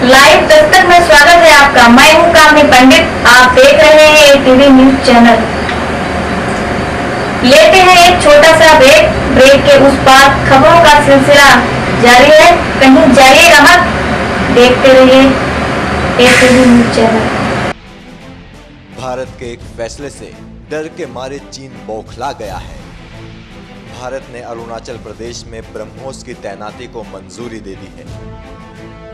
Live Dastak में स्वागत है आपका। मैं हूं कामनी पंडित। आप देख रहे हैं एटीवी न्यूज चैनल। लेते हैं एक छोटा सा ब्रेक के उस पार खबरों का सिलसिला जारी है। कहीं जाइएगा मत, देखते रहिए एटीवी न्यूज चैनल। भारत के एक फैसले से डर के मारे चीन बौखला गया है। भारत ने अरुणाचल प्रदेश में ब्रह्मोस की तैनाती को मंजूरी दे दी है,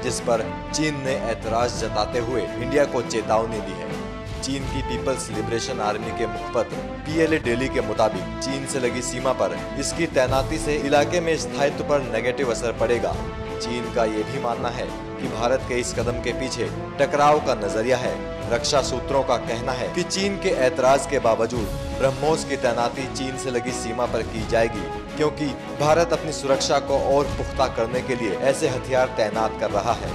जिस पर चीन ने ऐतराज जताते हुए इंडिया को चेतावनी दी है। चीन की पीपल्स लिबरेशन आर्मी के मुखपत्र PLA डेली के मुताबिक चीन से लगी सीमा पर इसकी तैनाती से इलाके में स्थायित्व पर नेगेटिव असर पड़ेगा। चीन का ये भी मानना है कि भारत के इस कदम के पीछे टकराव का नजरिया है। रक्षा सूत्रों का कहना है कि चीन के ऐतराज के बावजूद ब्रह्मोस की तैनाती चीन से लगी सीमा पर की जाएगी, क्योंकि भारत अपनी सुरक्षा को और पुख्ता करने के लिए ऐसे हथियार तैनात कर रहा है।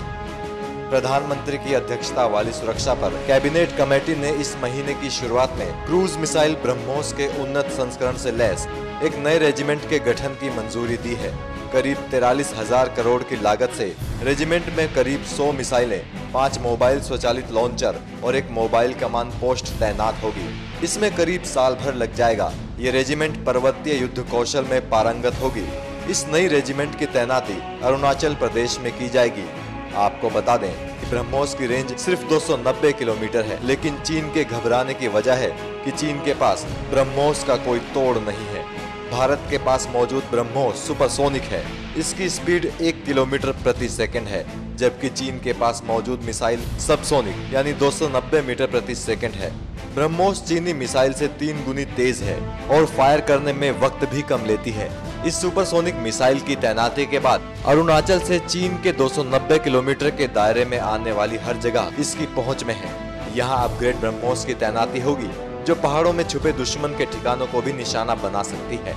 प्रधानमंत्री की अध्यक्षता वाली सुरक्षा पर कैबिनेट कमेटी ने इस महीने की शुरुआत में क्रूज मिसाइल ब्रह्मोस के उन्नत संस्करण से लैस एक नए रेजिमेंट के गठन की मंजूरी दी है। करीब 43,000 करोड़ की लागत से रेजिमेंट में करीब 100 मिसाइलें, 5 मोबाइल स्वचालित लॉन्चर और एक मोबाइल कमांड पोस्ट तैनात होगी। इसमें करीब साल भर लग जाएगा। ये रेजिमेंट पर्वतीय युद्ध कौशल में पारंगत होगी। इस नई रेजिमेंट की तैनाती अरुणाचल प्रदेश में की जाएगी। आपको बता दें कि ब्रह्मोस की रेंज सिर्फ 290 किलोमीटर है, लेकिन चीन के घबराने की वजह है कि चीन के पास ब्रह्मोस का कोई तोड़ नहीं है। भारत के पास मौजूद ब्रह्मोस सुपरसोनिक है। इसकी स्पीड 1 किलोमीटर प्रति सेकंड है, जबकि चीन के पास मौजूद मिसाइल सबसोनिक यानी 290 मीटर प्रति सेकंड है। ब्रह्मोस चीनी मिसाइल से 3 गुनी तेज है और फायर करने में वक्त भी कम लेती है। इस सुपरसोनिक मिसाइल की तैनाती के बाद अरुणाचल से चीन के 290 किलोमीटर के दायरे में आने वाली हर जगह इसकी पहुंच में है। यहाँ अपग्रेड ब्रह्मोस की तैनाती होगी, जो पहाड़ों में छुपे दुश्मन के ठिकानों को भी निशाना बना सकती है।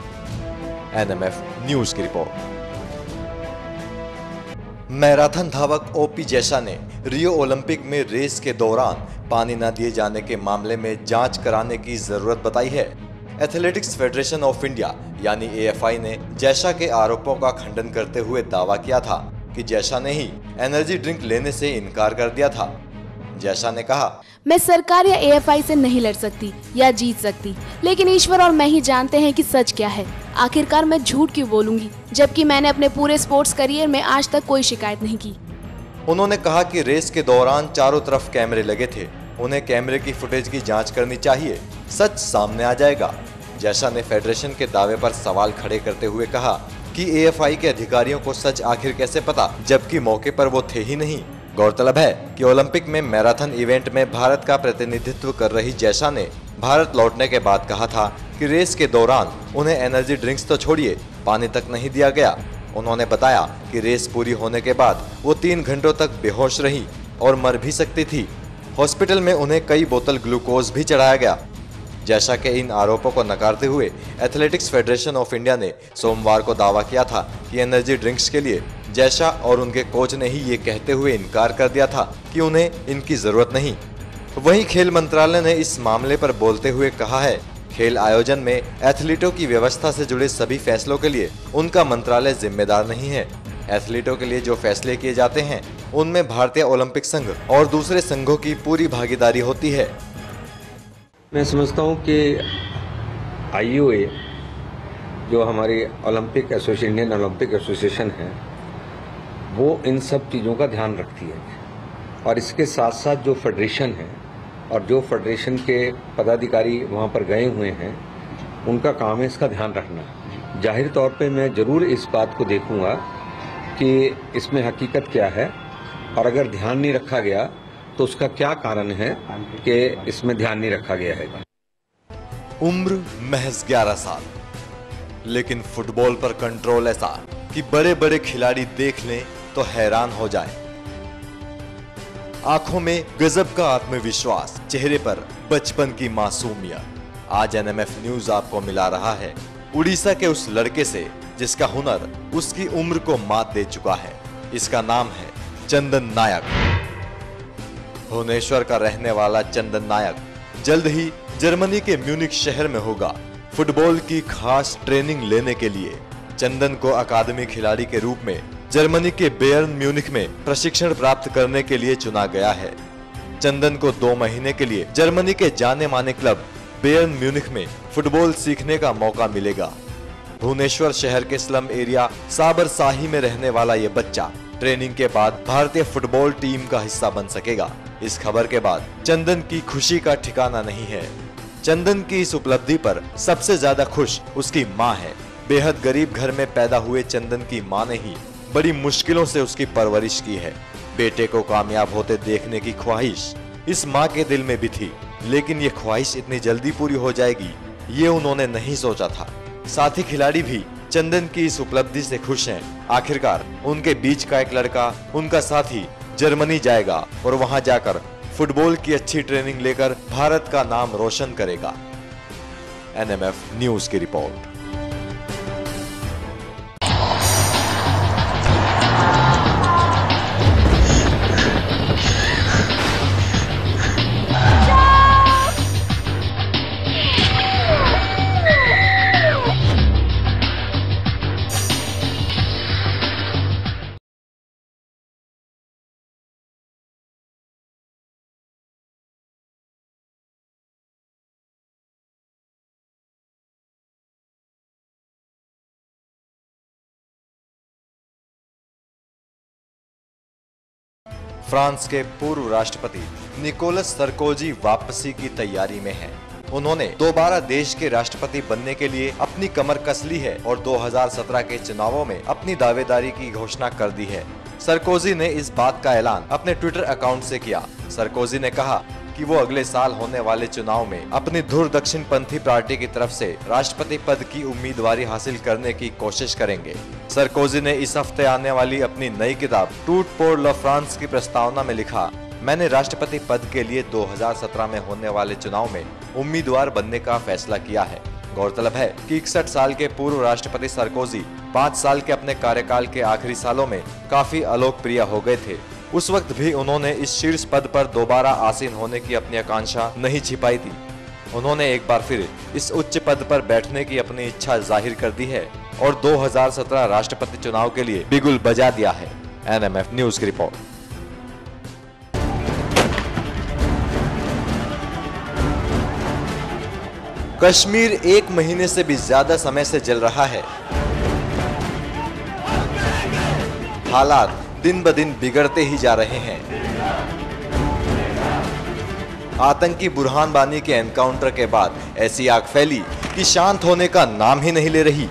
NMF न्यूज की रिपोर्ट। मैराथन धावक OP जैशा ने रियो ओलंपिक में रेस के दौरान पानी न दिए जाने के मामले में जांच कराने की जरूरत बताई है। एथलेटिक्स फेडरेशन ऑफ इंडिया यानी AFI ने जैशा के आरोपों का खंडन करते हुए दावा किया था कि जैशा ने ही एनर्जी ड्रिंक लेने से इनकार कर दिया था। जैशा ने कहा, मैं सरकार या AFI से नहीं लड़ सकती या जीत सकती, लेकिन ईश्वर और मैं ही जानते हैं कि सच क्या है। आखिरकार मैं झूठ क्यों बोलूंगी, जबकि मैंने अपने पूरे स्पोर्ट्स करियर में आज तक कोई शिकायत नहीं की। उन्होंने कहा कि रेस के दौरान चारों तरफ कैमरे लगे थे, उन्हें कैमरे की फुटेज की जांच करनी चाहिए, सच सामने आ जाएगा। जैशा ने फेडरेशन के दावे पर सवाल खड़े करते हुए कहा कि AFI के अधिकारियों को सच आखिर कैसे पता, जबकि मौके पर वो थे ही नहीं। गौरतलब है कि ओलंपिक में मैराथन इवेंट में भारत का प्रतिनिधित्व कर रही जैशा ने भारत लौटने के बाद कहा था कि रेस के दौरान उन्हें एनर्जी ड्रिंक्स तो छोड़िए, पानी तक नहीं दिया गया। उन्होंने बताया कि रेस पूरी होने के बाद वो 3 घंटों तक बेहोश रही और मर भी सकती थी। हॉस्पिटल में उन्हें कई बोतल ग्लूकोज भी चढ़ाया गया। जैशा के इन आरोपों को नकारते हुए एथलेटिक्स फेडरेशन ऑफ इंडिया ने सोमवार को दावा किया था कि एनर्जी ड्रिंक्स के लिए जैशा और उनके कोच ने ही ये कहते हुए इनकार कर दिया था कि उन्हें इनकी जरूरत नहीं। वहीं खेल मंत्रालय ने इस मामले पर बोलते हुए कहा है, खेल आयोजन में एथलीटों की व्यवस्था से जुड़े सभी फैसलों के लिए उनका मंत्रालय जिम्मेदार नहीं है। एथलीटों के लिए जो फैसले किए जाते हैं उनमें भारतीय ओलंपिक संघ और दूसरे संघों की पूरी भागीदारी होती है। मैं समझता हूँ कि IOA जो हमारी Olympic association, Indian Olympic association है, वो इन सब चीज़ों का ध्यान रखती है। और इसके साथ साथ जो फेडरेशन है और जो फेडरेशन के पदाधिकारी वहाँ पर गए हुए हैं, उनका काम है इसका ध्यान रखना। जाहिर तौर पे मैं ज़रूर इस बात को देखूंगा कि इसमें हकीकत क्या है, और अगर ध्यान नहीं रखा गया तो उसका क्या कारण है कि इसमें ध्यान नहीं रखा गया है। उम्र महज 11 साल, लेकिन फुटबॉल पर कंट्रोल ऐसा कि बड़े बड़े खिलाड़ी देख लें तो हैरान हो जाएं। आंखों में गजब का आत्मविश्वास, चेहरे पर बचपन की मासूमियत। आज NMF न्यूज आपको मिला रहा है उड़ीसा के उस लड़के से जिसका हुनर उसकी उम्र को मात दे चुका है। इसका नाम है चंदन नायक। भुवनेश्वर का रहने वाला चंदन नायक जल्द ही जर्मनी के म्यूनिक शहर में होगा फुटबॉल की खास ट्रेनिंग लेने के लिए। चंदन को अकादमी खिलाड़ी के रूप में जर्मनी के बेयर्न म्यूनिख में प्रशिक्षण प्राप्त करने के लिए चुना गया है। चंदन को 2 महीने के लिए जर्मनी के जाने माने क्लब बेयर्न म्यूनिख में फुटबॉल सीखने का मौका मिलेगा। भुवनेश्वर शहर के स्लम एरिया साबरसाही में रहने वाला ये बच्चा ट्रेनिंग के बाद भारतीय फुटबॉल टीम का हिस्सा बन सकेगा। इस खबर के बाद चंदन की खुशी का ठिकाना नहीं है। चंदन की इस उपलब्धि पर सबसे ज्यादा खुश उसकी मां है। बेहद गरीब घर में पैदा हुए चंदन की मां ने ही बड़ी मुश्किलों से उसकी परवरिश की है। बेटे को कामयाब होते देखने की ख्वाहिश इस मां के दिल में भी थी, लेकिन ये ख्वाहिश इतनी जल्दी पूरी हो जाएगी ये उन्होंने नहीं सोचा था। साथी खिलाड़ी भी चंदन की इस उपलब्धि से खुश हैं। आखिरकार उनके बीच का एक लड़का, उनका साथी जर्मनी जाएगा और वहां जाकर फुटबॉल की अच्छी ट्रेनिंग लेकर भारत का नाम रोशन करेगा। एनएमएफ न्यूज की रिपोर्ट। फ्रांस के पूर्व राष्ट्रपति निकोलस सरकोजी वापसी की तैयारी में हैं। उन्होंने दोबारा देश के राष्ट्रपति बनने के लिए अपनी कमर कस ली है और 2017 के चुनावों में अपनी दावेदारी की घोषणा कर दी है। सरकोजी ने इस बात का ऐलान अपने ट्विटर अकाउंट से किया। सरकोजी ने कहा कि वो अगले साल होने वाले चुनाव में अपनी धुर दक्षिणपंथी पार्टी की तरफ से राष्ट्रपति पद की उम्मीदवारी हासिल करने की कोशिश करेंगे। सरकोजी ने इस हफ्ते आने वाली अपनी नई किताब टूट पोर ला फ्रांस की प्रस्तावना में लिखा, मैंने राष्ट्रपति पद के लिए 2017 में होने वाले चुनाव में उम्मीदवार बनने का फैसला किया है। गौरतलब है कि 61 साल के पूर्व राष्ट्रपति सरकोजी 5 साल के अपने कार्यकाल के आखिरी सालों में काफी अलोकप्रिय हो गए थे। उस वक्त भी उन्होंने इस शीर्ष पद पर दोबारा आसीन होने की अपनी आकांक्षा नहीं छिपाई थी। उन्होंने एक बार फिर इस उच्च पद पर बैठने की अपनी इच्छा जाहिर कर दी है और 2017 राष्ट्रपति चुनाव के लिए बिगुल बजा दिया है। एनएमएफ न्यूज की रिपोर्ट। कश्मीर 1 महीने से भी ज्यादा समय से जल रहा है। हालात दिन ब दिन बिगड़ते ही जा रहे हैं। आतंकी बुरहान बानी के एनकाउंटर के बाद ऐसी आग फैली कि शांत होने का नाम ही नहीं ले रही।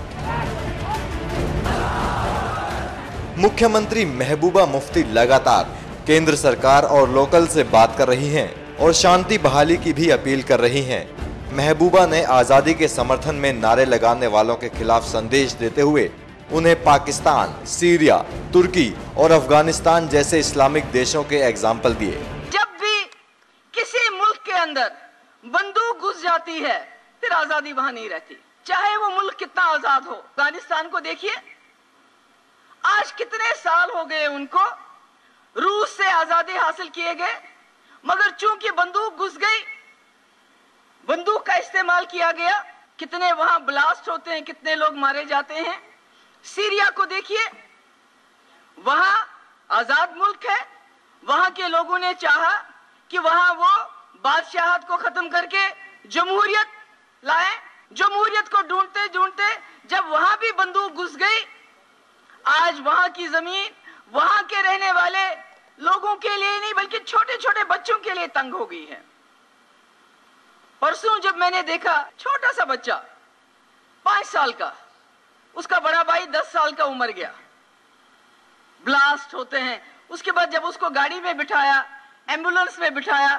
मुख्यमंत्री महबूबा मुफ्ती लगातार केंद्र सरकार और लोकल से बात कर रही हैं और शांति बहाली की भी अपील कर रही हैं। महबूबा ने आजादी के समर्थन में नारे लगाने वालों के खिलाफ संदेश देते हुए उन्हें पाकिस्तान, सीरिया, तुर्की और अफगानिस्तान जैसे इस्लामिक देशों के एग्जाम्पल दिए। जब भी किसी मुल्क के अंदर बंदूक घुस जाती है फिर आजादी वहां नहीं रहती, चाहे वो मुल्क कितना आजाद हो। अफगानिस्तान को देखिए, आज कितने साल हो गए उनको, रूस से आजादी हासिल किए गए, मगर चूंकि बंदूक घुस गई, बंदूक का इस्तेमाल किया गया, कितने वहां ब्लास्ट होते हैं, कितने लोग मारे जाते हैं। सीरिया को देखिए, वहां आजाद मुल्क है, वहां के लोगों ने चाहा कि वहां वो बादशाहत को खत्म करके जमहूरियत लाए। जमहूरियत को ढूंढते ढूंढते जब वहां भी बंदूक घुस गई, आज वहां की जमीन वहां के रहने वाले लोगों के लिए नहीं बल्कि छोटे छोटे बच्चों के लिए तंग हो गई है। परसों जब मैंने देखा छोटा सा बच्चा 5 साल का, उसका बड़ा भाई 10 साल का उम्र गया, ब्लास्ट होते हैं। उसके बाद जब उसको गाड़ी में बिठाया, एम्बुलेंस में बिठाया,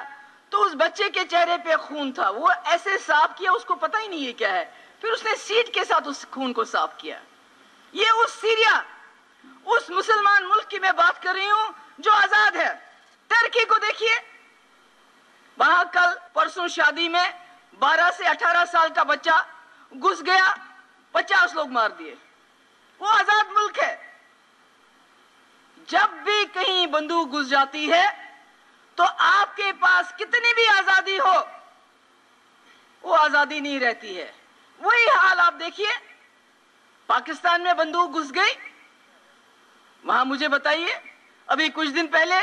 तो उस बच्चे के चेहरे पे खून था। वो ऐसे साफ किया, उसको पता ही नहीं है क्या है। फिर उसने सीट के साथ उस खून को साफ किया। ये उस सीरिया, उस मुसलमान मुल्क की मैं बात कर रही हूं जो आजाद है। तुर्की को देखिए, वहां कल परसों शादी में 12 से 18 साल का बच्चा घुस गया, 50 लोग मार दिए। वो आजाद मुल्क है। जब भी कहीं बंदूक घुस जाती है तो आपके पास कितनी भी आजादी हो, वो आजादी नहीं रहती है। वही हाल आप देखिए, पाकिस्तान में बंदूक घुस गई, वहां मुझे बताइए, अभी कुछ दिन पहले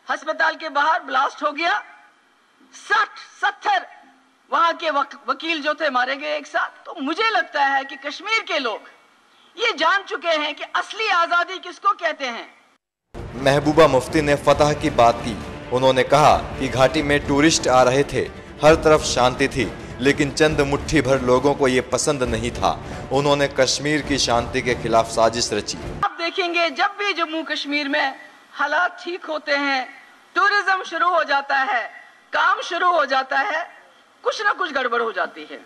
अस्पताल के बाहर ब्लास्ट हो गया, 60-70 वहां के वकील जो थे मारे गए एक साथ। तो मुझे लगता है कि कश्मीर के लोग ये जान चुके हैं कि असली आजादी किसको कहते हैं। महबूबा मुफ्ती ने फतह की बात की। उन्होंने कहा कि घाटी में टूरिस्ट आ रहे थे, हर तरफ शांति थी, लेकिन चंद मुट्ठी भर लोगों को ये पसंद नहीं था। उन्होंने कश्मीर की शांति के खिलाफ साजिश रची। आप देखेंगे जब भी जम्मू कश्मीर में हालात ठीक होते हैं, टूरिज्म शुरू हो जाता है, काम शुरू हो जाता है, कुछ ना कुछ गड़बड़ हो जाती है।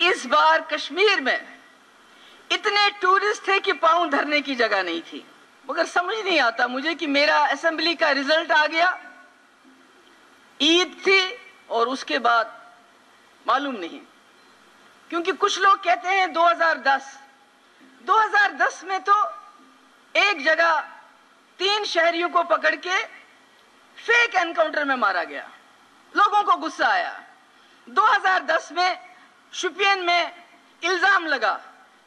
इस बार कश्मीर में इतने टूरिस्ट थे कि पांव धरने की जगह नहीं थी। मगर समझ नहीं आता मुझे कि मेरा असेंबली का रिजल्ट आ गया, ईद थी और उसके बाद मालूम नहीं, क्योंकि कुछ लोग कहते हैं 2010 में तो एक जगह 3 शहरियों को पकड़ के फेक एनकाउंटर में मारा गया, लोगों को गुस्सा आया। 2010 में शुपियन में इल्जाम लगा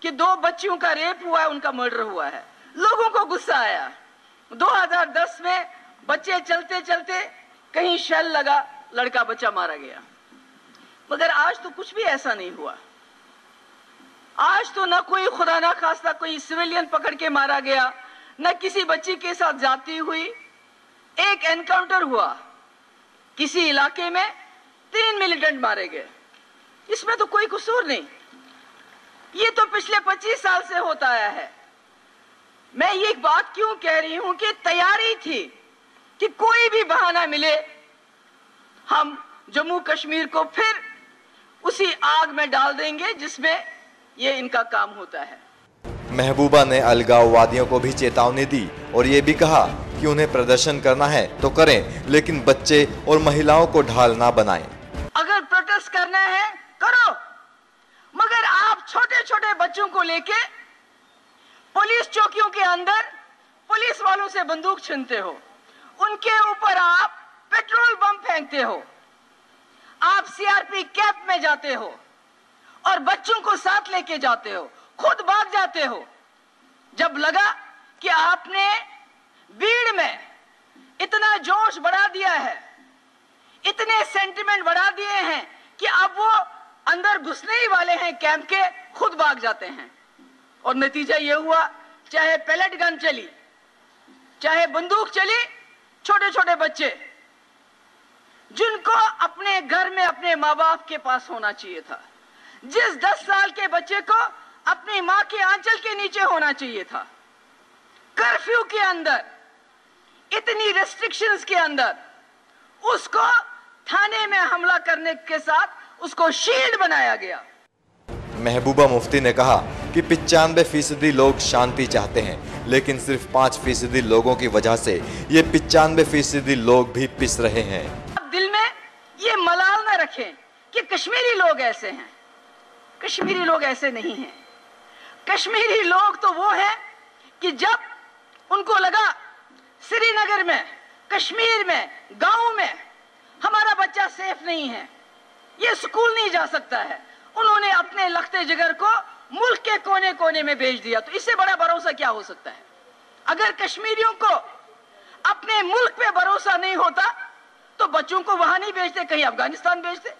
कि 2 बच्चियों का रेप हुआ है, उनका मर्डर हुआ है, लोगों को गुस्सा आया। 2010 में बच्चे चलते चलते कहीं शेल लगा, लड़का बच्चा मारा गया। मगर आज तो कुछ भी ऐसा नहीं हुआ। आज तो ना कोई खुदा ना खास्ता कोई सिविलियन पकड़ के मारा गया, न किसी बच्ची के साथ जाती हुई। एक एनकाउंटर हुआ किसी इलाके में, 3 मिलिटेंट मारे गए, इसमें तो कोई कसूर नहीं। ये तो पिछले 25 साल से होता आया है। मैं ये बात क्यों कह रही हूं कि तैयारी थी कि कोई भी बहाना मिले हम जम्मू कश्मीर को फिर उसी आग में डाल देंगे जिसमें ये इनका काम होता है। महबूबा ने अलगाववादियों को भी चेतावनी दी और ये भी कहा कि उन्हें प्रदर्शन करना है तो करें, लेकिन बच्चे और महिलाओं को ढाल ना बनाएं। अगर प्रोटेस्ट करना है करो, मगर आप छोटे छोटे बच्चों को लेके पुलिस चौकियों के अंदर पुलिस वालों से बंदूक छीनते हो, उनके ऊपर आप पेट्रोल बम फेंकते हो, आप सीआरपी कैंप में जाते हो और बच्चों को साथ लेके जाते हो, खुद भाग जाते हो। जब लगा कि आपने भीड़ में इतना जोश बढ़ा दिया है, इतने सेंटिमेंट बढ़ा दिए हैं कि अब वो अंदर घुसने ही वाले हैं कैंप के, खुद भाग जाते हैं। और नतीजा ये हुआ, चाहे पैलेट गन चली, चाहे बंदूक चली, छोटे छोटे बच्चे जिनको अपने घर में अपने माँ बाप के पास होना चाहिए था, जिस 10 साल के बच्चे को अपनी माँ के आंचल के नीचे होना चाहिए था, कर्फ्यू के अंदर, इतनी रेस्ट्रिक्शंस के अंदर, उसको थाने में हमला करने के साथ उसको शील्ड बनाया गया। महबूबा मुफ्ती ने कहा कि 95% लोग शांति चाहते हैं, लेकिन सिर्फ 5% लोगों की वजह से ये 95% लोग भी पिस रहे हैं। अब दिल में ये मलाल न रखें कि कश्मीरी लोग ऐसे हैं। कश्मीरी लोग ऐसे नहीं हैं। कश्मीरी लोग तो वो हैं कि जब उनको लगा श्रीनगर में, कश्मीर में, गांव में हमारा बच्चा सेफ नहीं है, ये स्कूल नहीं जा सकता है, उन्होंने अपने लखते जिगर को मुल्क के कोने कोने में भेज दिया। तो इससे बड़ा भरोसा क्या हो सकता है? अगर कश्मीरियों को अपने मुल्क पे भरोसा नहीं होता तो बच्चों को वहां नहीं भेजते, कहीं अफगानिस्तान भेजते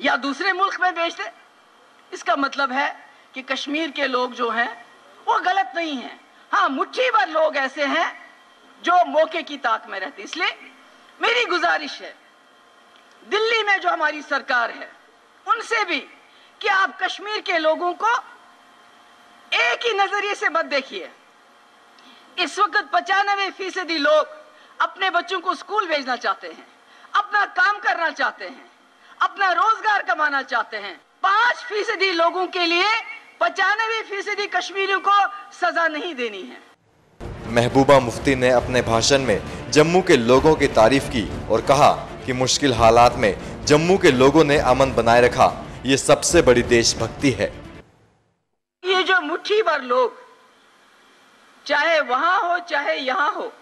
या दूसरे मुल्क में भेजते। इसका मतलब है कि कश्मीर के लोग जो हैं वो गलत नहीं हैं। हाँ, मुट्ठी भर लोग ऐसे हैं जो मौके की ताक में रहते। इसलिए मेरी गुजारिश है दिल्ली में जो हमारी सरकार है उनसे भी कि आप कश्मीर के लोगों को एक ही नजरिए से मत देखिए। इस वक्त 95% लोग अपने बच्चों को स्कूल भेजना चाहते हैं, अपना काम करना चाहते हैं, अपना रोजगार कमाना चाहते हैं। 5% लोगों के लिए 95% कश्मीरियों को सजा नहीं देनी है। महबूबा मुफ्ती ने अपने भाषण में जम्मू के लोगों की तारीफ की और कहा कि मुश्किल हालात में जम्मू के लोगों ने अमन बनाए रखा, ये सबसे बड़ी देशभक्ति है। ये जो मुट्ठी भर लोग, चाहे वहां हो चाहे यहां हो,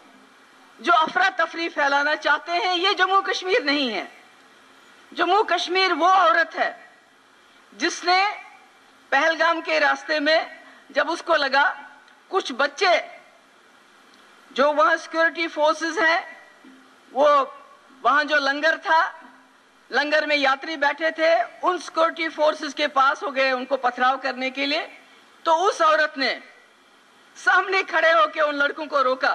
जो अफरा तफरी फैलाना चाहते हैं, ये जम्मू कश्मीर नहीं है। जम्मू कश्मीर वो औरत है जिसने पहलगाम के रास्ते में जब उसको लगा कुछ बच्चे जो वहां सिक्योरिटी फोर्सेस हैं, वो वहां जो लंगर था, लंगर में यात्री बैठे थे, उन सिक्योरिटी फोर्सेस के पास हो गए उनको पथराव करने के लिए। तो उस औरत ने सामने खड़े होकर उन लड़कों को रोका,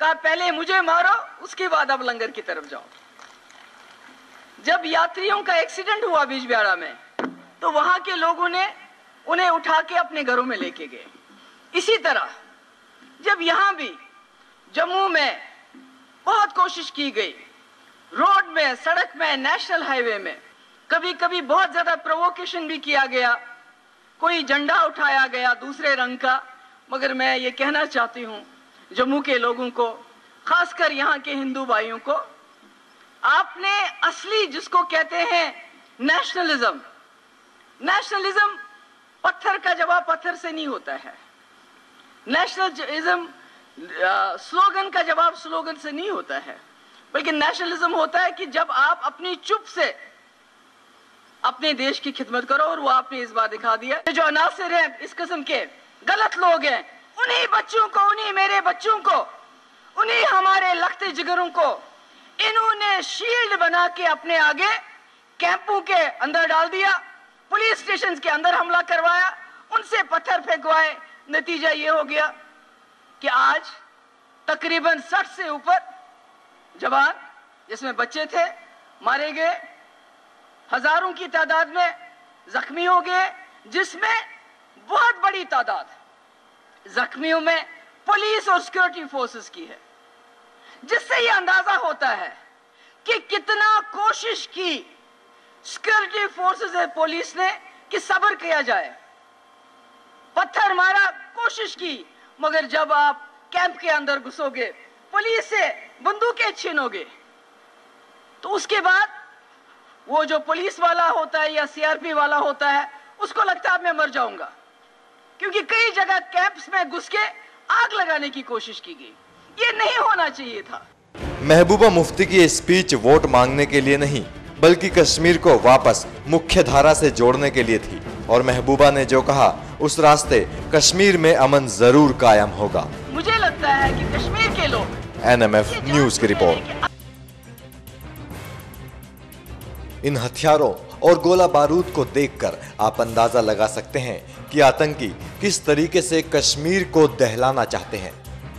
कहा पहले मुझे मारो, उसके बाद अब लंगर की तरफ जाओ। जब यात्रियों का एक्सीडेंट हुआ बिजबिहाड़ा में, तो वहां के लोगों ने उन्हें उठा के अपने घरों में लेके गए। इसी तरह जब यहां भी जम्मू में बहुत कोशिश की गई, रोड में, सड़क में, नेशनल हाईवे में कभी कभी बहुत ज्यादा प्रोवोकेशन भी किया गया, कोई झंडा उठाया गया दूसरे रंग का। मगर मैं ये कहना चाहती हूं जम्मू के लोगों को, खासकर यहां के हिंदू भाइयों को, आपने असली जिसको कहते हैं नेशनलिज्म, नेशनलिज्म पत्थर का जवाब पत्थर से नहीं होता है। नेशनलिज्म स्लोगन का जवाब स्लोगन से नहीं होता है, बल्कि नेशनलिज्म होता है कि जब आप अपनी चुप से अपने देश की खिदमत करो, और वो आपने इस बार दिखा दिया। जो अनासिर हैं, इस किस्म के गलत लोग हैं, उन्हीं बच्चों को, उन्हीं मेरे बच्चों को, उन्हीं हमारे लखते जिगरों को इन्होंने शील्ड बना के अपने आगे कैंपों के अंदर डाल दिया, पुलिस स्टेशन के अंदर हमला करवाया, उनसे पत्थर फेंकवाए। नतीजा ये हो गया कि आज तकरीबन 60 से ऊपर जवान, जिसमें बच्चे थे, मारे गए, हजारों की तादाद में जख्मी हो गए, जिसमें बहुत बड़ी तादाद जख्मियों में पुलिस और सिक्योरिटी फोर्सेस की है। जिससे यह अंदाजा होता है कि कितना कोशिश की सिक्योरिटी फोर्सेस और पुलिस ने कि सब्र किया जाए, पत्थर मारा, कोशिश की, मगर जब आप कैंप के अंदर घुसोगे, पुलिस से बंदूकें छीनोगे, तो उसके बाद वो जो पुलिस वाला होता है या सीआरपी वाला होता है, उसको लगता है मैं मर जाऊंगा, क्योंकि कई जगह कैंप्स में घुस के आग लगाने की कोशिश की गई। ये नहीं होना चाहिए था। महबूबा मुफ्ती की स्पीच वोट मांगने के लिए नहीं, बल्कि कश्मीर को वापस मुख्य धारा से जोड़ने के लिए थी। और महबूबा ने जो कहा, उस रास्ते कश्मीर में अमन जरूर कायम होगा। मुझे लगता है कि कश्मीर के लोग एनएमएफ न्यूज की रिपोर्ट। इन हथियारों और गोला बारूद को देखकर आप अंदाजा लगा सकते हैं कि आतंकी किस तरीके से कश्मीर को दहलाना चाहते हैं।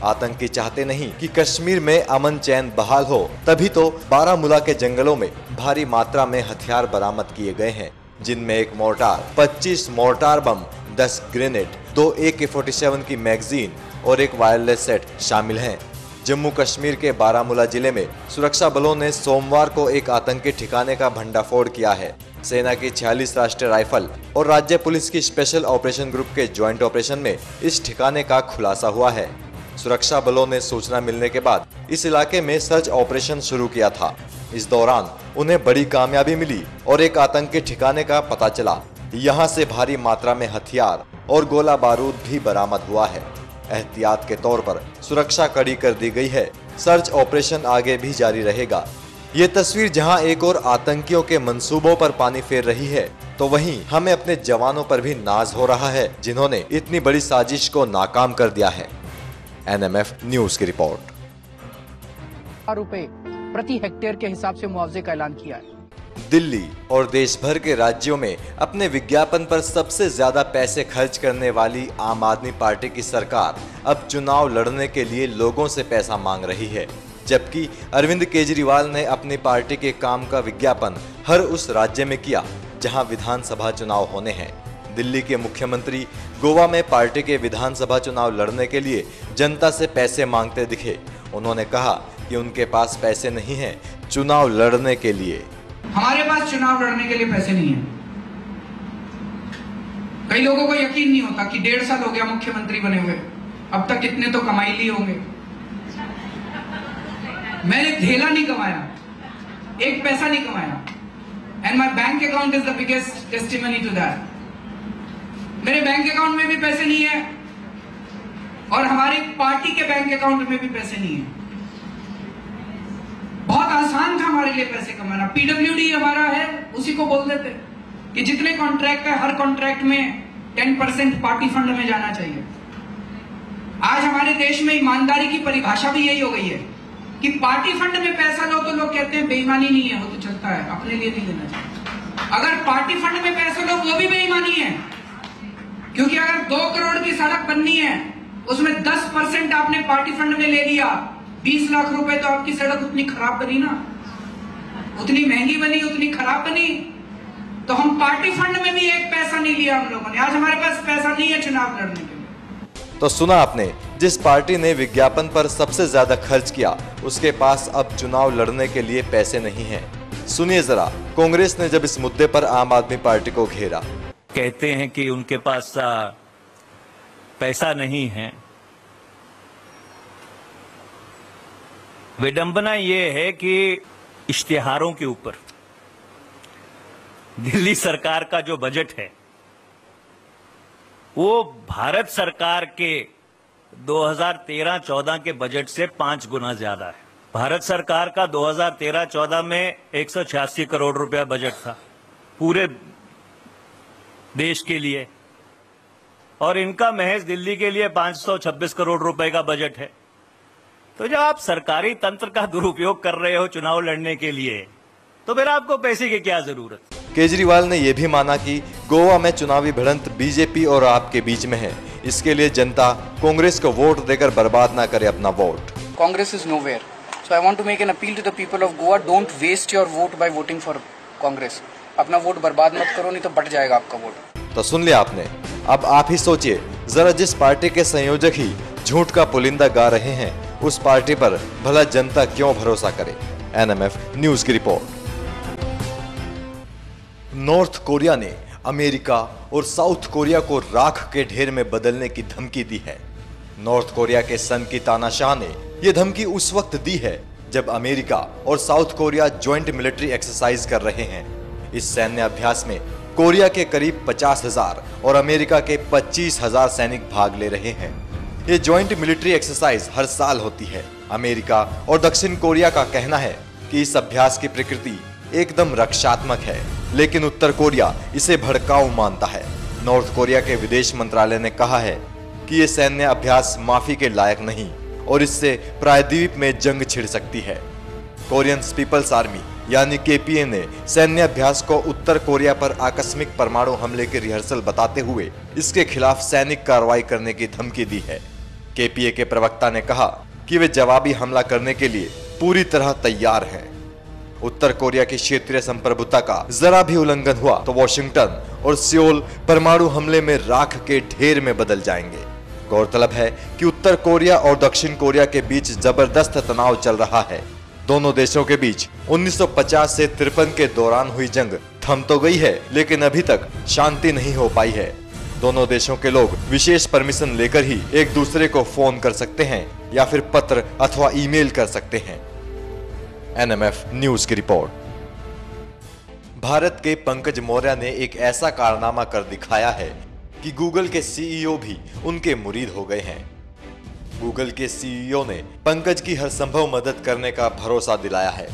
आतंकी चाहते नहीं कि कश्मीर में अमन चैन बहाल हो, तभी तो बारामूला के जंगलों में भारी मात्रा में हथियार बरामद किए गए हैं, जिनमें एक मोर्टार, 25 मोर्टार बम, 10 ग्रेनेड, 2 AK-47 की मैगजीन और एक वायरलेस सेट शामिल हैं। जम्मू कश्मीर के बारामूला जिले में सुरक्षा बलों ने सोमवार को एक आतंकी ठिकाने का भंडाफोड़ किया है। सेना की 46 राष्ट्रीय राइफल और राज्य पुलिस की स्पेशल ऑपरेशन ग्रुप के ज्वाइंट ऑपरेशन में इस ठिकाने का खुलासा हुआ है। सुरक्षा बलों ने सूचना मिलने के बाद इस इलाके में सर्च ऑपरेशन शुरू किया था। इस दौरान उन्हें बड़ी कामयाबी मिली और एक आतंकी ठिकाने का पता चला। यहाँ से भारी मात्रा में हथियार और गोला बारूद भी बरामद हुआ है। एहतियात के तौर पर सुरक्षा कड़ी कर दी गई है। सर्च ऑपरेशन आगे भी जारी रहेगा। ये तस्वीर जहां एक और आतंकियों के मंसूबों पर पानी फेर रही है, तो वहीं हमें अपने जवानों पर भी नाज हो रहा है, जिन्होंने इतनी बड़ी साजिश को नाकाम कर दिया है। एनएमएफ न्यूज की रिपोर्ट। रुपए प्रति हेक्टेयर के हिसाब से मुआवजे का ऐलान किया है। दिल्ली और देश भर के राज्यों में अपने विज्ञापन पर सबसे ज्यादा पैसे खर्च करने वाली आम आदमी पार्टी की सरकार अब चुनाव लड़ने के लिए लोगों से पैसा मांग रही है, जबकि अरविंद केजरीवाल ने अपनी पार्टी के काम का विज्ञापन हर उस राज्य में किया जहां विधानसभा चुनाव होने हैं। दिल्ली के मुख्यमंत्री गोवा में पार्टी के विधानसभा चुनाव लड़ने के लिए जनता से पैसे मांगते दिखे। उन्होंने कहा कि उनके पास पैसे नहीं हैं चुनाव लड़ने के लिए। हमारे पास चुनाव लड़ने के लिए पैसे नहीं है। कई लोगों को यकीन नहीं होता कि 1.5 साल हो गया मुख्यमंत्री बने हुए, अब तक कितने तो कमाई लिए होंगे। मैंने धेला नहीं कमाया, एक पैसा नहीं कमाया, and my bank account is the biggest testimony to that. मेरे बैंक अकाउंट में भी पैसे नहीं है और हमारी पार्टी के बैंक अकाउंट में भी पैसे नहीं है। बहुत आसान था हमारे लिए पैसे कमाना। पीडब्ल्यूडी हमारा है, उसी को बोल देते कि जितने कॉन्ट्रैक्ट है हर कॉन्ट्रैक्ट में 10% पार्टी फंड में जाना चाहिए। आज हमारे देश में ईमानदारी की परिभाषा भी यही हो गई है कि पार्टी फंड में पैसा लो तो लोग कहते हैं बेईमानी नहीं है, वो तो चलता है, अपने लिए नहीं लेना चाहिए। अगर पार्टी फंड में पैसा लो वो भी बेईमानी है, क्योंकि अगर 2 करोड़ की सड़क बननी है उसमें 10% आपने पार्टी फंड में ले लिया, 20 लाख रुपए तो आपकी सड़क उतनी खराब बनी ना, उतनी महंगी बनी, उतनी खराब बनी। तो हम पार्टी फंड में भी एक पैसा नहीं लिया हम लोगों ने। आज हमारे पास पैसा नहीं है चुनाव लड़ने के लिए। तो सुना आपने, जिस पार्टी ने विज्ञापन पर सबसे ज्यादा खर्च किया उसके पास अब चुनाव लड़ने के लिए पैसे नहीं हैं। सुनिए जरा कांग्रेस ने जब इस मुद्दे पर आम आदमी पार्टी को घेरा। कहते हैं कि उनके पास पैसा नहीं है। विडंबना ये है कि इश्तिहारों के ऊपर दिल्ली सरकार का जो बजट है वो भारत सरकार के 2013-14 के बजट से 5 गुना ज्यादा है। भारत सरकार का 2013-14 में 186 करोड़ रुपया बजट था पूरे देश के लिए, और इनका महज दिल्ली के लिए 526 करोड़ रुपए का बजट है। तो जब आप सरकारी तंत्र का दुरुपयोग कर रहे हो चुनाव लड़ने के लिए, तो फिर आपको पैसे की क्या जरूरत? केजरीवाल ने यह भी माना कि गोवा में चुनावी भिड़ंत बीजेपी और आप के बीच में है, इसके लिए जनता कांग्रेस को वोट देकर बर्बाद ना करे अपना vote. Congress is nowhere. So I want to make an appeal to the people of Goa, don't waste your vote by voting for Congress. अपना वोट बर्बाद मत करो, नहीं तो बट जाएगा आपका वोट। तो सुन लिया आपने, अब आप ही सोचिए जरा, जिस पार्टी के संयोजक ही झूठ का पुलिंदा गा रहे हैं उस पार्टी पर भला जनता क्यों भरोसा करे। NMF न्यूज की रिपोर्ट। नॉर्थ कोरिया ने अमेरिका और साउथ कोरिया को राख के ढेर में बदलने की धमकी दी है। नॉर्थ कोरिया के सन की तानाशाह ने यह धमकी उस वक्त दी है जब अमेरिका और south Korea joint military exercise कर रहे हैं। इस सैन्य अभ्यास में कोरिया के करीब 50,000 और अमेरिका के 25,000 सैनिक भाग ले रहे हैं। ये ज्वाइंट मिलिट्री एक्सरसाइज हर साल होती है। अमेरिका और दक्षिण कोरिया का कहना है कि इस अभ्यास की प्रकृति एकदम रक्षात्मक है, लेकिन उत्तर कोरिया इसे भड़काऊ मानता है। नॉर्थ कोरिया के विदेश मंत्रालय ने कहा है कि ये सैन्य अभ्यास माफी के लायक नहीं और इससे प्रायद्वीप में जंग छिड़ सकती है। कोरियन पीपल्स आर्मी यानी KPA ने सैन्य अभ्यास को उत्तर कोरिया पर आकस्मिक परमाणु हमले के रिहर्सल बताते हुए इसके खिलाफ सैनिक कार्रवाई करने की धमकी दी है। KPA के प्रवक्ता ने कहा कि वे जवाबी हमला करने के लिए पूरी तरह तैयार हैं। उत्तर कोरिया की क्षेत्रीय संप्रभुता का जरा भी उल्लंघन हुआ तो वॉशिंगटन और सियोल परमाणु हमले में राख के ढेर में बदल जाएंगे। गौरतलब है कि उत्तर कोरिया और दक्षिण कोरिया के बीच जबरदस्त तनाव चल रहा है। दोनों देशों के बीच 1950 से 53 के दौरान हुई जंग थम तो गई है, लेकिन अभी तक शांति नहीं हो पाई है। दोनों देशों के लोग विशेष परमिशन लेकर ही एक दूसरे को फोन कर सकते हैं या फिर पत्र अथवा ईमेल कर सकते हैं। NMF न्यूज की रिपोर्ट। भारत के पंकज मौर्य ने एक ऐसा कारनामा कर दिखाया है कि गूगल के CEO भी उनके मुरीद हो गए हैं। गूगल के CEO ने पंकज की हर संभव मदद करने का भरोसा दिलाया है।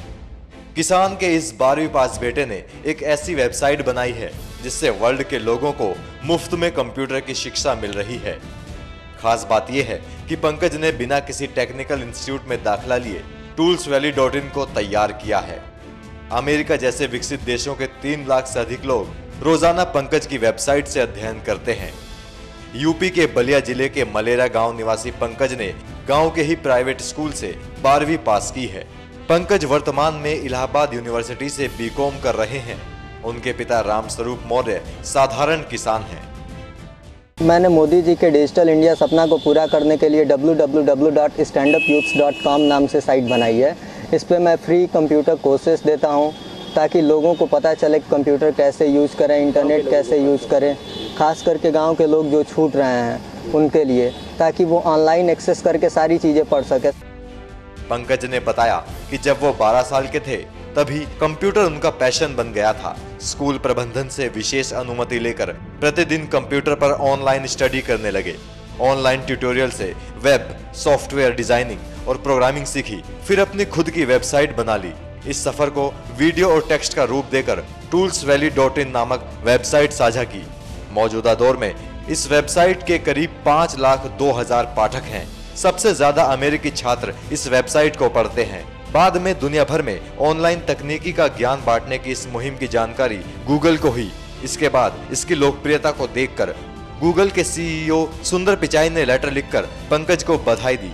किसान के इस 12वीं पास बेटे ने एक ऐसी वेबसाइट बनाई है जिससे वर्ल्ड के लोगों को मुफ्त में कंप्यूटर की शिक्षा मिल रही है। खास बात यह है कि पंकज ने बिना किसी टेक्निकल इंस्टीट्यूट में दाखिला लिए toolsvalley.in को तैयार किया है। अमेरिका जैसे विकसित देशों के 3 लाख से अधिक लोग रोजाना पंकज की वेबसाइट से अध्ययन करते हैं। यूपी के बलिया जिले के मलेरा गांव निवासी पंकज ने गांव के ही प्राइवेट स्कूल से 12वीं पास की है। पंकज वर्तमान में इलाहाबाद यूनिवर्सिटी से BCom कर रहे हैं। उनके पिता रामस्वरूप मौर्य साधारण किसान हैं। मैंने मोदी जी के डिजिटल इंडिया सपना को पूरा करने के लिए www.standupyouths.com नाम से साइट बनाई है। इस पे मैं फ्री कंप्यूटर कोर्सेज देता हूं ताकि लोगों को पता चले कि कंप्यूटर कैसे यूज़ करें, इंटरनेट कैसे यूज़ करें, खास करके गांव के लोग जो छूट रहे हैं उनके लिए, ताकि वो ऑनलाइन एक्सेस करके सारी चीज़ें पढ़ सके। पंकज ने बताया कि जब वो 12 साल के थे तभी कंप्यूटर उनका पैशन बन गया था। स्कूल प्रबंधन से विशेष अनुमति लेकर प्रतिदिन कंप्यूटर पर ऑनलाइन स्टडी करने लगे। ऑनलाइन ट्यूटोरियल से वेब, सॉफ्टवेयर डिजाइनिंग और प्रोग्रामिंग सीखी, फिर अपनी खुद की वेबसाइट बना ली। इस सफर को वीडियो और टेक्स्ट का रूप देकर toolsvalley.in नामक वेबसाइट साझा की। मौजूदा दौर में इस वेबसाइट के करीब 5,02,000 पाठक हैं। सबसे ज्यादा अमेरिकी छात्र इस वेबसाइट को पढ़ते हैं। बाद में दुनिया भर में ऑनलाइन तकनीकी का ज्ञान बांटने की इस मुहिम की जानकारी गूगल को हुई। इसके बाद इसकी लोकप्रियता को देखकर गूगल के सीईओ सुंदर पिचाई ने लेटर लिखकर पंकज को बधाई दी।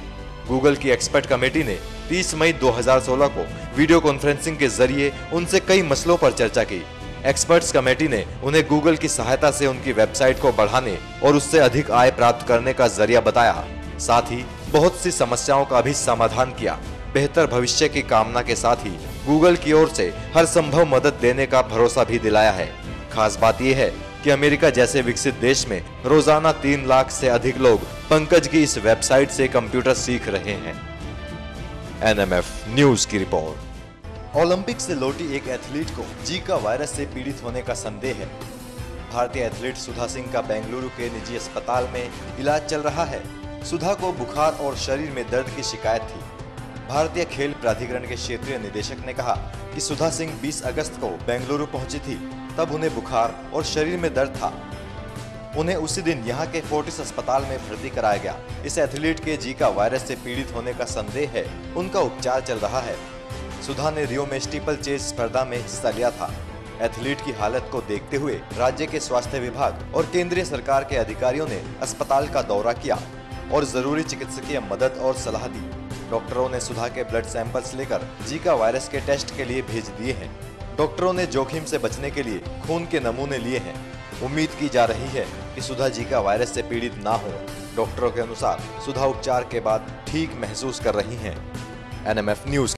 गूगल की एक्सपर्ट कमेटी ने 30 मई 2016 को वीडियो कॉन्फ्रेंसिंग के जरिए उनसे कई मसलों पर चर्चा की। एक्सपर्ट्स कमेटी ने उन्हें गूगल की सहायता से उनकी वेबसाइट को बढ़ाने और उससे अधिक आय प्राप्त करने का जरिया बताया। साथ ही बहुत सी समस्याओं का भी समाधान किया। बेहतर भविष्य की कामना के साथ ही गूगल की ओर से हर संभव मदद देने का भरोसा भी दिलाया है। खास बात यह है कि अमेरिका जैसे विकसित देश में रोजाना 3 लाख से अधिक लोग पंकज की इस वेबसाइट से कंप्यूटर सीख रहे हैं। NMF न्यूज की रिपोर्ट। ओलंपिक से लौटी एक एथलीट को जीका वायरस से पीड़ित होने का संदेह है। भारतीय एथलीट सुधा सिंह का बेंगलुरु के निजी अस्पताल में इलाज चल रहा है। सुधा को बुखार और शरीर में दर्द की शिकायत थी। भारतीय खेल प्राधिकरण के क्षेत्रीय निदेशक ने कहा कि सुधा सिंह 20 अगस्त को बेंगलुरु पहुंची थी। तब उन्हें बुखार और शरीर में दर्द था। उन्हें उसी दिन यहां के फोर्टिस अस्पताल में भर्ती कराया गया। इस एथलीट के जीका वायरस से पीड़ित होने का संदेह है। उनका उपचार चल रहा है। सुधा ने रियो में स्टीपल चेज स्पर्धा में हिस्सा लिया था। एथलीट की हालत को देखते हुए राज्य के स्वास्थ्य विभाग और केंद्रीय सरकार के अधिकारियों ने अस्पताल का दौरा किया और जरूरी चिकित्सकीय मदद और सलाह दी। डॉक्टरों ने सुधा के ब्लड सैंपल्स लेकर जीका वायरस के टेस्ट के लिए भेज दिए हैं। डॉक्टरों ने जोखिम से बचने के लिए खून के नमूने लिए हैं। उम्मीद की जा रही है कि सुधा जीका वायरस से पीड़ित ना हो। डॉक्टरों के अनुसार सुधा उपचार के बाद ठीक महसूस कर रही हैं। NMF news.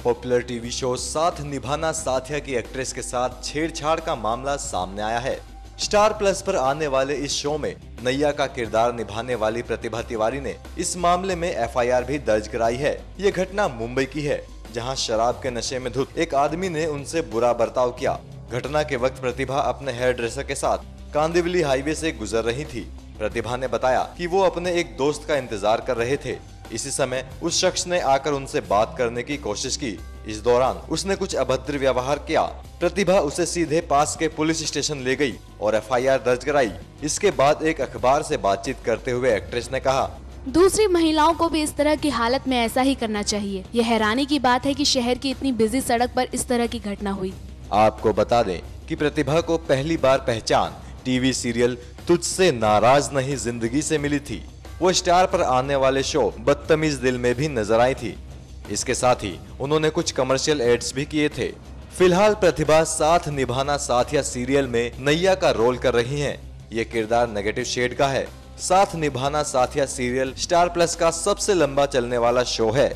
Popular TV show साथ निभाना साथिया की एक्ट्रेस के साथ छेड़छाड़ का मामला सामने आया है। स्टार प्लस पर आने वाले इस शो में नैया का किरदार निभाने वाली प्रतिभा तिवारी ने इस मामले में FIR भी दर्ज कराई है। ये घटना मुंबई की है, जहां शराब के नशे में धुत एक आदमी ने उनसे बुरा बर्ताव किया। घटना के वक्त प्रतिभा अपने हेयर ड्रेसर के साथ कांदिवली हाईवे से गुजर रही थी। प्रतिभा ने बताया कि वो अपने एक दोस्त का इंतजार कर रहे थे। इसी समय उस शख्स ने आकर उनसे बात करने की कोशिश की। इस दौरान उसने कुछ अभद्र व्यवहार किया। प्रतिभा उसे सीधे पास के पुलिस स्टेशन ले गई और FIR दर्ज कराई। इसके बाद एक अखबार से बातचीत करते हुए एक्ट्रेस ने कहा, दूसरी महिलाओं को भी इस तरह की हालत में ऐसा ही करना चाहिए। यह हैरानी की बात है कि शहर की इतनी बिजी सड़क पर इस तरह की घटना हुई। आपको बता दें कि प्रतिभा को पहली बार पहचान टीवी सीरियल तुझसे नाराज नहीं जिंदगी से मिली थी। वो स्टार पर आने वाले शो बदतमीज दिल में भी नजर आई थी। इसके साथ ही उन्होंने कुछ कमर्शियल एड्स भी किए थे। फिलहाल प्रतिभा साथ निभाना साथिया सीरियल में नैया का रोल कर रही हैं। ये किरदार नेगेटिव शेड का है। साथ निभाना साथिया सीरियल स्टार प्लस का सबसे लंबा चलने वाला शो है।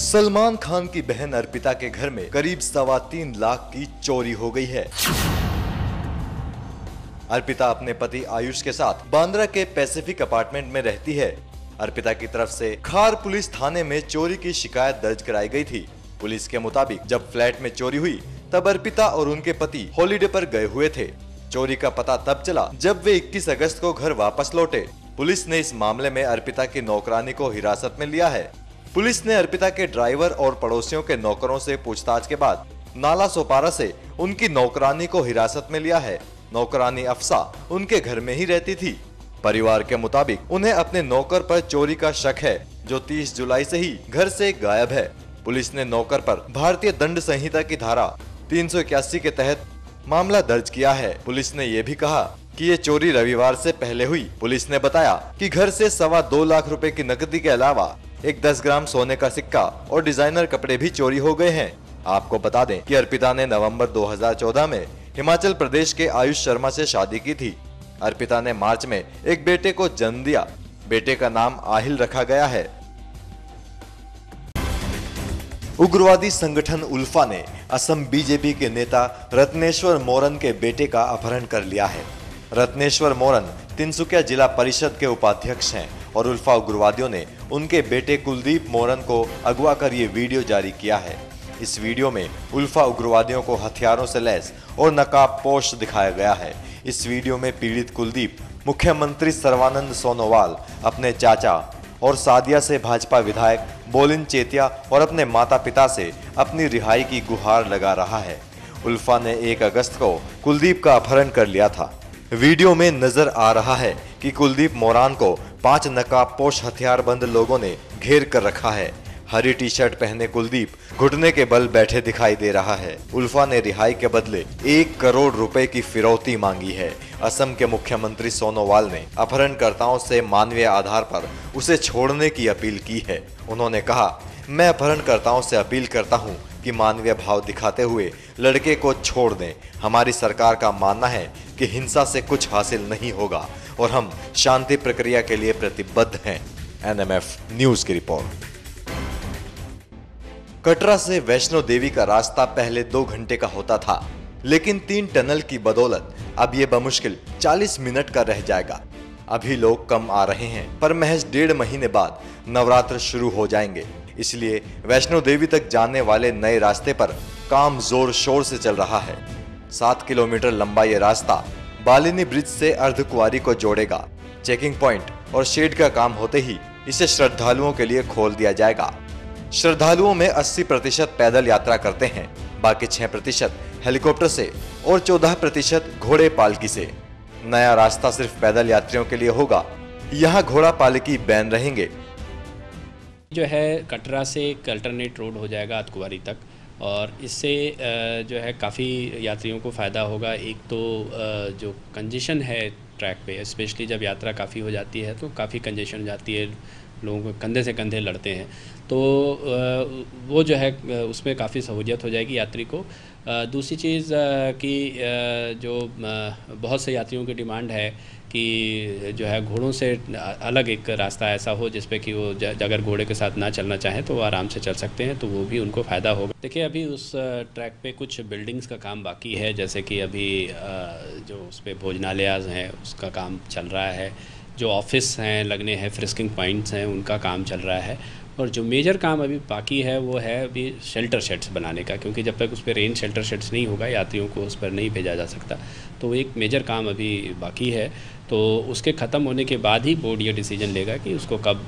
सलमान खान की बहन अर्पिता के घर में करीब 3.25 लाख की चोरी हो गई है। अर्पिता अपने पति आयुष के साथ बांद्रा के पैसिफिक अपार्टमेंट में रहती है। अर्पिता की तरफ से खार पुलिस थाने में चोरी की शिकायत दर्ज कराई गई थी। पुलिस के मुताबिक जब फ्लैट में चोरी हुई तब अर्पिता और उनके पति हॉलिडे पर गए हुए थे। चोरी का पता तब चला जब वे 21 अगस्त को घर वापस लौटे। पुलिस ने इस मामले में अर्पिता की नौकरानी को हिरासत में लिया है। पुलिस ने अर्पिता के ड्राइवर और पड़ोसियों के नौकरों से पूछताछ के बाद नाला सोपारा से उनकी नौकरानी को हिरासत में लिया है। नौकरानी अफसा उनके घर में ही रहती थी। परिवार के मुताबिक उन्हें अपने नौकर पर चोरी का शक है, जो 30 जुलाई से ही घर से गायब है। पुलिस ने नौकर पर भारतीय दंड संहिता की धारा 381 के तहत मामला दर्ज किया है। पुलिस ने यह भी कहा कि ये चोरी रविवार से पहले हुई। पुलिस ने बताया कि घर से 2.25 लाख रुपए की नकदी के अलावा एक 10 ग्राम सोने का सिक्का और डिजाइनर कपड़े भी चोरी हो गए हैं। आपको बता दें कि अर्पिता ने नवंबर 2014 में हिमाचल प्रदेश के आयुष शर्मा से शादी की थी। अर्पिता ने मार्च में एक बेटे को जन्म दिया। बेटे का नाम आहिल रखा गया है। उग्रवादी संगठन उल्फा ने असम बीजेपी के नेता रत्नेश्वर मोरन के बेटे का अपहरण कर लिया है। रत्नेश्वर मोरन तिनसुकिया जिला परिषद के उपाध्यक्ष हैं और उल्फा उग्रवादियों ने उनके बेटे कुलदीप मोरन को अगवा कर ये वीडियो जारी किया है। इस वीडियो में उल्फा उग्रवादियों को हथियारों से लैस और नकाबपोश दिखाया गया है। इस वीडियो में पीड़ित कुलदीप मुख्यमंत्री सर्बानंद सोनोवाल, अपने चाचा और सादिया से भाजपा विधायक बोलिन चेतिया और अपने माता पिता से अपनी रिहाई की गुहार लगा रहा है। उल्फा ने 1 अगस्त को कुलदीप का अपहरण कर लिया था। वीडियो में नजर आ रहा है कि कुलदीप मोरान को 5 नकाबपोश हथियारबंद लोगों ने घेर कर रखा है। हरी टी-शर्ट पहने कुलदीप घुटने के बल बैठे दिखाई दे रहा है। उल्फा ने रिहाई के बदले 1 करोड़ रुपए की फिरौती मांगी है। असम के मुख्यमंत्री सोनोवाल ने अपहरणकर्ताओं से मानवीय आधार पर उसे छोड़ने की अपील की है। उन्होंने कहा, मैं अपहरणकर्ताओं से अपील करता हूं कि मानवीय भाव दिखाते हुए लड़के को छोड़ दें। हमारी सरकार का मानना है कि हिंसा से कुछ हासिल नहीं होगा और हम शांति प्रक्रिया के लिए प्रतिबद्ध हैं। NMF न्यूज की रिपोर्ट। कटरा से वैष्णो देवी का रास्ता पहले 2 घंटे का होता था, लेकिन 3 टनल की बदौलत अब ये बमुश्किल 40 मिनट का रह जाएगा। अभी लोग कम आ रहे हैं, पर महज 1.5 महीने बाद नवरात्र शुरू हो जाएंगे। इसलिए वैष्णो देवी तक जाने वाले नए रास्ते पर काम जोर शोर से चल रहा है। 7 किलोमीटर लंबा ये रास्ता बालिनी ब्रिज से अर्धकुंवारी को जोड़ेगा। चेकिंग पॉइंट और शेड का काम होते ही इसे श्रद्धालुओं के लिए खोल दिया जाएगा। श्रद्धालुओं में 80% पैदल यात्रा करते हैं, बाकी 6% हेलीकॉप्टर से और 14% घोड़े पालकी से। नया रास्ता सिर्फ पैदल यात्रियों के लिए होगा। यहाँ घोड़ा पालकी बैन रहेंगे। जो है कटरा से एक अल्टरनेट रोड हो जाएगा अर्धकुंवारी तक, और इससे जो है काफ़ी यात्रियों को फ़ायदा होगा। एक तो जो कंजेशन है ट्रैक पे, स्पेशली जब यात्रा काफ़ी हो जाती है तो काफ़ी कंजेशन हो जाती है, लोगों को कंधे से कंधे लड़ते हैं, तो वो जो है उसमें काफ़ी सहूलियत हो जाएगी यात्री को। दूसरी चीज़ कि जो बहुत से यात्रियों की डिमांड है कि जो है घोड़ों से अलग एक रास्ता ऐसा हो जिस पे कि वो अगर घोड़े के साथ ना चलना चाहें तो वो आराम से चल सकते हैं, तो वो भी उनको फ़ायदा होगा। देखिए, अभी उस ट्रैक पे कुछ बिल्डिंग्स का काम बाकी है, जैसे कि अभी जो उस पर भोजनालयाज़ हैं उसका काम चल रहा है, जो ऑफिस हैं लगने हैं, फ्रिस्किंग पॉइंट्स हैं उनका काम चल रहा है, और जो मेजर काम अभी बाकी है वो है अभी शेल्टर शेड्स बनाने का, क्योंकि जब तक उस पर रेन शेल्टर शेड्स नहीं होगा यात्रियों को उस पर नहीं भेजा जा सकता। तो एक मेजर काम अभी बाकी है, तो उसके ख़त्म होने के बाद ही बोर्ड ये डिसीजन लेगा कि उसको कब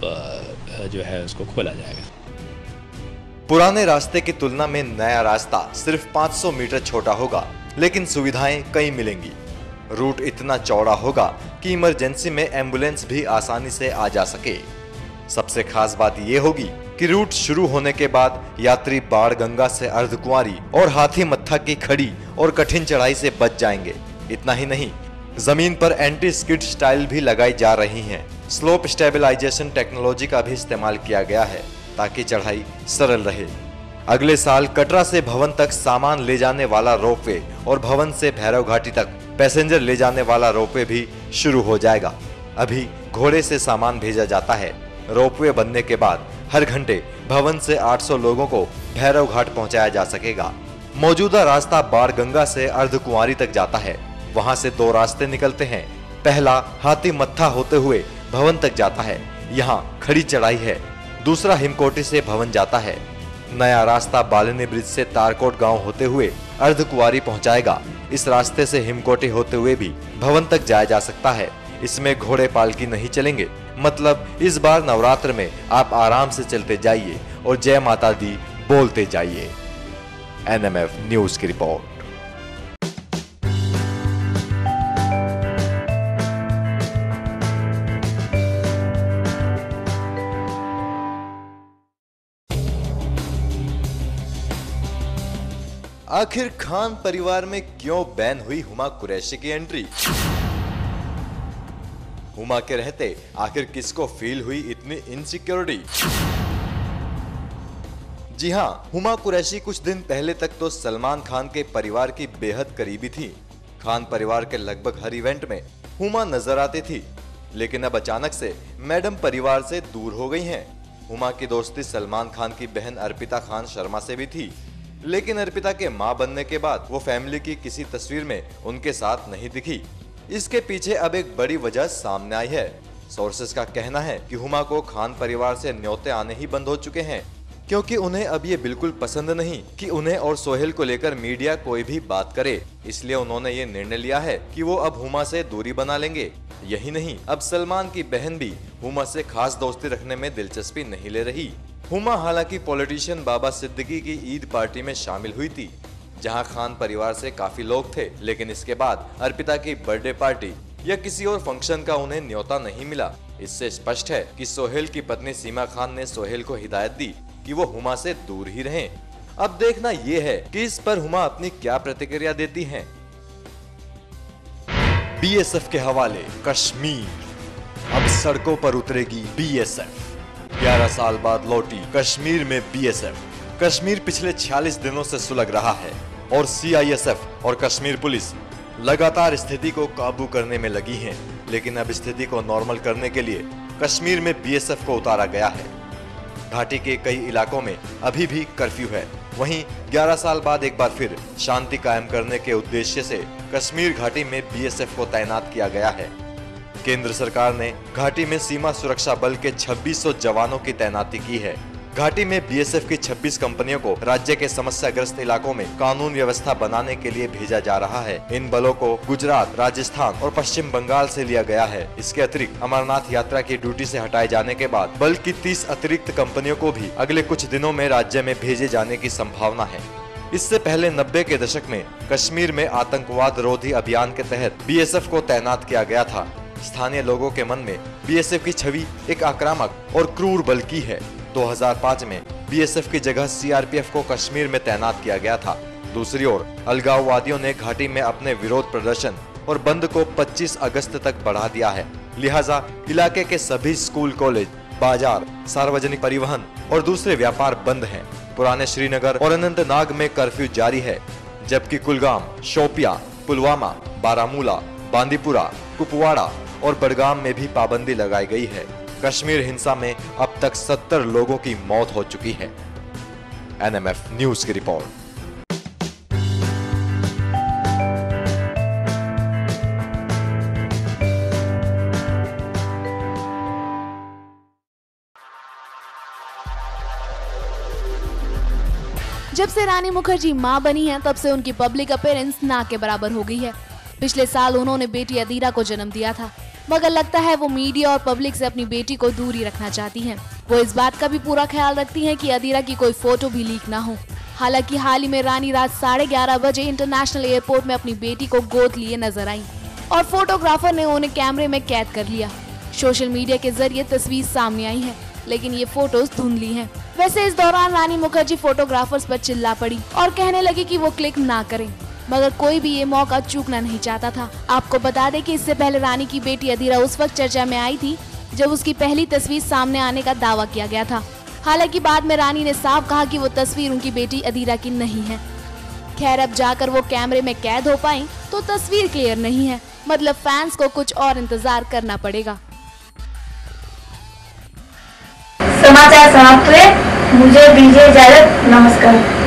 जो है उसको खोला जाएगा। पुराने रास्ते की तुलना में नया रास्ता सिर्फ 500 मीटर छोटा होगा, लेकिन सुविधाएं कई मिलेंगी। रूट इतना चौड़ा होगा कि इमरजेंसी में एम्बुलेंस भी आसानी से आ जा सके। सबसे खास बात यह होगी कि रूट शुरू होने के बाद यात्री बाण गंगा से अर्धकुंवारी और हाथी मत्था की खड़ी और कठिन चढ़ाई से बच जाएंगे। इतना ही नहीं, जमीन पर एंटी स्किड स्टाइल भी लगाई जा रही हैं। स्लोप स्टेबलाइजेशन टेक्नोलॉजी का भी इस्तेमाल किया गया है ताकि चढ़ाई सरल रहे। अगले साल कटरा से भवन तक सामान ले जाने वाला रोपवे और भवन से भैरव घाटी तक पैसेंजर ले जाने वाला रोपवे भी शुरू हो जाएगा। अभी घोड़े से सामान भेजा जाता है। रोपवे बनने के बाद हर घंटे भवन से 800 लोगों को भैरव घाट पहुंचाया जा सकेगा। मौजूदा रास्ता बाण गंगा से अर्धकुंवारी तक जाता है। वहां से 2 रास्ते निकलते हैं। पहला हाथी मत्था होते हुए भवन तक जाता है, यहाँ खड़ी चढ़ाई है। दूसरा हिमकोटी से भवन जाता है। नया रास्ता बालिनी ब्रिज से तारकोट गांव होते हुए अर्धकुंवारी पहुंचाएगा। इस रास्ते से हिमकोटी होते हुए भी भवन तक जाया जा सकता है। इसमें घोड़े पालकी नहीं चलेंगे, मतलब इस बार नवरात्र में आप आराम से चलते जाइए और जय माता दी बोलते जाइए। NMF न्यूज की रिपोर्ट। आखिर खान परिवार में क्यों बैन हुई हुमा कुरैशी की एंट्री? हुमा के रहते आखिर किसको फील हुई इतनी इनसिक्योरिटी? जी हां, हुमा कुरैशी कुछ दिन पहले तक तो सलमान खान के परिवार की बेहद करीबी थी। खान परिवार के लगभग हर इवेंट में हुमा नजर आती थी, लेकिन अब अचानक से मैडम परिवार से दूर हो गई हैं। हुमा की दोस्ती सलमान खान की बहन अर्पिता खान शर्मा से भी थी, लेकिन अर्पिता के मां बनने के बाद वो फैमिली की किसी तस्वीर में उनके साथ नहीं दिखी। इसके पीछे अब एक बड़ी वजह सामने आई है। सोर्सेस का कहना है कि हुमा को खान परिवार से न्योते आने ही बंद हो चुके हैं, क्योंकि उन्हें अब ये बिल्कुल पसंद नहीं कि उन्हें और सोहेल को लेकर मीडिया कोई भी बात करे। इसलिए उन्होंने ये निर्णय लिया है कि वो अब हुमा से दूरी बना लेंगे। यही नहीं, अब सलमान की बहन भी हुमा से खास दोस्ती रखने में दिलचस्पी नहीं ले रही। हुमा हालांकि पॉलिटिशियन बाबा सिद्दीकी की ईद पार्टी में शामिल हुई थी, जहां खान परिवार से काफी लोग थे, लेकिन इसके बाद अर्पिता की बर्थडे पार्टी या किसी और फंक्शन का उन्हें न्योता नहीं मिला। इससे स्पष्ट है कि सोहेल की पत्नी सीमा खान ने सोहेल को हिदायत दी कि वो हुमा से दूर ही रहें। अब देखना ये है कि इस पर हुमा अपनी क्या प्रतिक्रिया देती हैं। बीएसएफ के हवाले कश्मीर, अब सड़कों पर उतरेगी बीएसएफ। 11 साल बाद लौटी कश्मीर में बीएसएफ। कश्मीर पिछले 46 दिनों से सुलग रहा है और सीआईएसएफ और कश्मीर पुलिस लगातार स्थिति को काबू करने में लगी हैं। लेकिन अब स्थिति को नॉर्मल करने के लिए कश्मीर में बीएसएफ को उतारा गया है। घाटी के कई इलाकों में अभी भी कर्फ्यू है। वहीं 11 साल बाद एक बार फिर शांति कायम करने के उद्देश्य से कश्मीर घाटी में बीएसएफ को तैनात किया गया है। केंद्र सरकार ने घाटी में सीमा सुरक्षा बल के 2600 जवानों की तैनाती की है। घाटी में बीएसएफ की 26 कंपनियों को राज्य के समस्याग्रस्त इलाकों में कानून व्यवस्था बनाने के लिए भेजा जा रहा है। इन बलों को गुजरात, राजस्थान और पश्चिम बंगाल से लिया गया है। इसके अतिरिक्त अमरनाथ यात्रा की ड्यूटी से हटाए जाने के बाद बल की 30 अतिरिक्त कंपनियों को भी अगले कुछ दिनों में राज्य में भेजे जाने की संभावना है। इससे पहले 90 के दशक में कश्मीर में आतंकवाद रोधी अभियान के तहत बीएसएफ को तैनात किया गया था। स्थानीय लोगों के मन में बीएसएफ की छवि एक आक्रामक और क्रूर बल की है। 2005 में बीएसएफ की जगह सीआरपीएफ को कश्मीर में तैनात किया गया था। दूसरी ओर अलगाववादियों ने घाटी में अपने विरोध प्रदर्शन और बंद को 25 अगस्त तक बढ़ा दिया है। लिहाजा इलाके के सभी स्कूल, कॉलेज, बाजार, सार्वजनिक परिवहन और दूसरे व्यापार बंद हैं। पुराने श्रीनगर और अनंतनाग में कर्फ्यू जारी है, जबकि कुलगाम, शोपिया, पुलवामा, बारामूला, बांदीपुरा, कुपवाड़ा और बडगाम में भी पाबंदी लगाई गई है। कश्मीर हिंसा में अब तक 70 लोगों की मौत हो चुकी है। एनएमएफ न्यूज की रिपोर्ट। जब से रानी मुखर्जी मां बनी है, तब से उनकी पब्लिक अपीयरेंस ना के बराबर हो गई है। पिछले साल उन्होंने बेटी अदीरा को जन्म दिया था, मगर लगता है वो मीडिया और पब्लिक से अपनी बेटी को दूर ही रखना चाहती हैं। वो इस बात का भी पूरा ख्याल रखती हैं कि अदीरा की कोई फोटो भी लीक ना हो। हालांकि हाल ही में रानी रात 11:30 बजे इंटरनेशनल एयरपोर्ट में अपनी बेटी को गोद लिए नजर आई और फोटोग्राफर ने उन्हें कैमरे में कैद कर लिया। सोशल मीडिया के जरिए तस्वीर सामने आई है, लेकिन ये फोटोज धुंधली हैं। वैसे इस दौरान रानी मुखर्जी फोटोग्राफर्स पर चिल्ला पड़ी और कहने लगी कि वो क्लिक ना करें, मगर कोई भी ये मौका चूकना नहीं चाहता था। आपको बता दें कि इससे पहले रानी की बेटी अदीरा उस वक्त चर्चा में आई थी जब उसकी पहली तस्वीर सामने आने का दावा किया गया था। हालांकि बाद में रानी ने साफ कहा कि वो तस्वीर उनकी बेटी अदीरा की नहीं है। खैर, अब जाकर वो कैमरे में कैद हो पाई तो तस्वीर क्लियर नहीं है, मतलब फैंस को कुछ और इंतजार करना पड़ेगा। समाचार समाप्त हुए, मुझे दीजिए इजाजत, नमस्कार।